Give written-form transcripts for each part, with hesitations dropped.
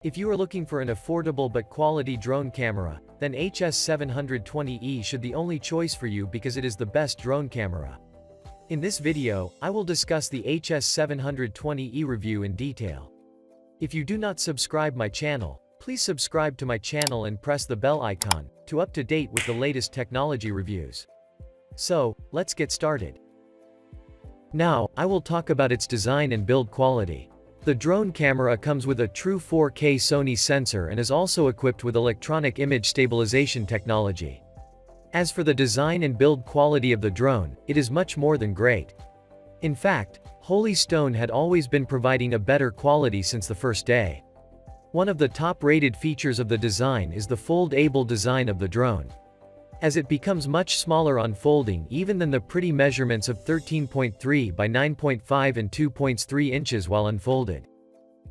If you are looking for an affordable but quality drone camera, then HS720E should be the only choice for you because it is the best drone camera. In this video, I will discuss the HS720E review in detail. If you do not subscribe my channel, please subscribe to my channel and press the bell icon, to up to date with the latest technology reviews. So, let's get started. Now, I will talk about its design and build quality. The drone camera comes with a true 4K Sony sensor and is also equipped with electronic image stabilization technology. As for the design and build quality of the drone, it is much more than great. In fact, Holy Stone had always been providing a better quality since the first day. One of the top-rated features of the design is the fold-able design of the drone. As it becomes much smaller on folding even than the pretty measurements of 13.3 by 9.5 and 2.3 inches while unfolded.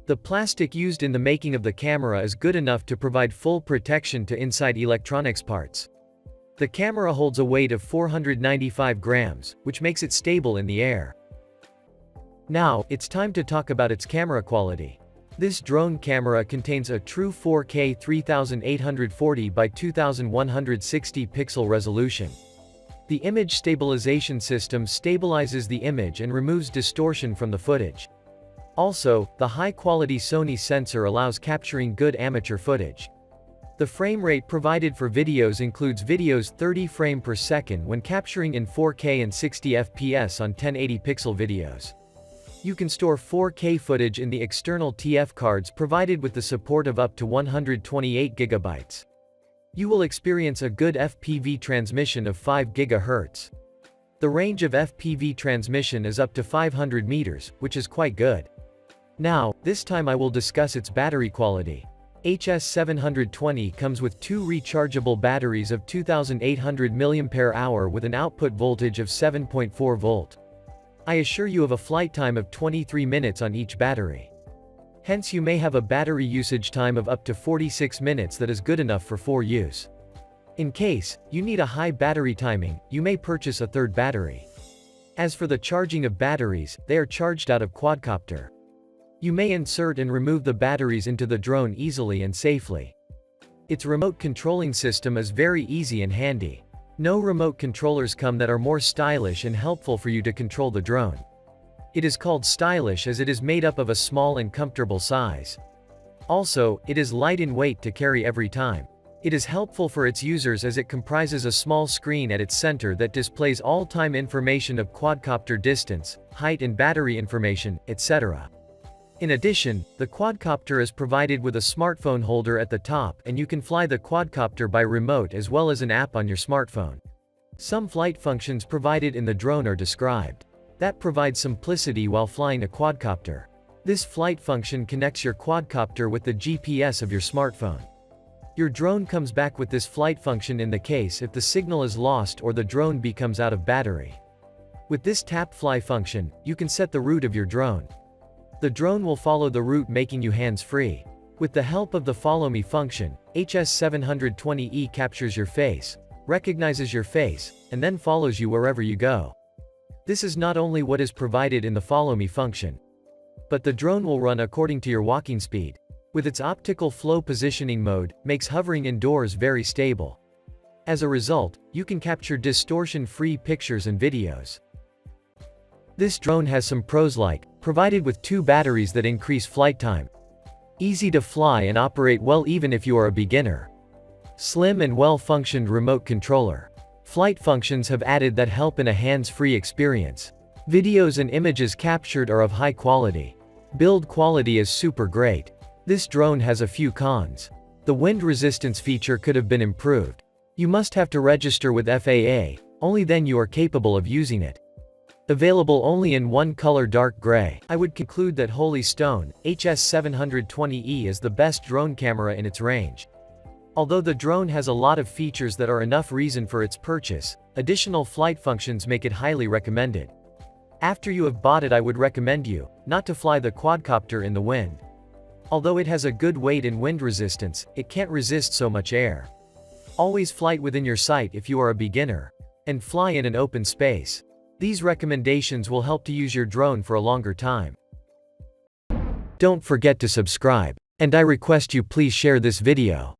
The plastic used in the making of the camera is good enough to provide full protection to inside electronics parts. The camera holds a weight of 495 grams, which makes it stable in the air. Now, it's time to talk about its camera quality. This drone camera contains a true 4K 3840 by 2160 pixel resolution. The image stabilization system stabilizes the image and removes distortion from the footage. Also, the high-quality Sony sensor allows capturing good amateur footage. The frame rate provided for videos includes videos 30 frames per second when capturing in 4K and 60 FPS on 1080 pixel videos. You can store 4K footage in the external TF cards provided with the support of up to 128 GB. You will experience a good FPV transmission of 5 GHz. The range of FPV transmission is up to 500 meters, which is quite good. Now, this time I will discuss its battery quality. HS720 comes with two rechargeable batteries of 2800 mAh with an output voltage of 7.4 volt. I assure you of a flight time of 23 minutes on each battery. Hence you may have a battery usage time of up to 46 minutes that is good enough for use. In case you need a high battery timing, you may purchase a third battery. As for the charging of batteries, they are charged out of quadcopter. You may insert and remove the batteries into the drone easily and safely. Its remote controlling system is very easy and handy. No remote controllers come that are more stylish and helpful for you to control the drone. It is called stylish as it is made up of a small and comfortable size. Also, it is light in weight to carry every time. It is helpful for its users as it comprises a small screen at its center that displays all-time information of quadcopter distance, height and battery information, etc. In addition, the quadcopter is provided with a smartphone holder at the top and you can fly the quadcopter by remote as well as an app on your smartphone. Some flight functions provided in the drone are described. That provides simplicity while flying a quadcopter. This flight function connects your quadcopter with the GPS of your smartphone. Your drone comes back with this flight function in the case if the signal is lost or the drone becomes out of battery. With this tap fly function, you can set the route of your drone. The drone will follow the route making you hands-free. With the help of the Follow Me function, HS720E captures your face, recognizes your face, and then follows you wherever you go. This is not only what is provided in the Follow Me function, but the drone will run according to your walking speed. With its optical flow positioning mode, makes hovering indoors very stable. As a result, you can capture distortion-free pictures and videos. This drone has some pros like, provided with two batteries that increase flight time. Easy to fly and operate well even if you are a beginner. Slim and well-functioned remote controller. Flight functions have added that help in a hands-free experience. Videos and images captured are of high quality. Build quality is super great. This drone has a few cons. The wind resistance feature could have been improved. You must have to register with FAA, only then you are capable of using it. Available only in one color dark gray. I would conclude that Holy Stone HS720E is the best drone camera in its range. Although the drone has a lot of features that are enough reason for its purchase, additional flight functions make it highly recommended. After you have bought it, I would recommend you not to fly the quadcopter in the wind. Although it has a good weight and wind resistance, it can't resist so much air. Always flight within your sight if you are a beginner, and fly in an open space. These recommendations will help to use your drone for a longer time. Don't forget to subscribe. And I request you please share this video.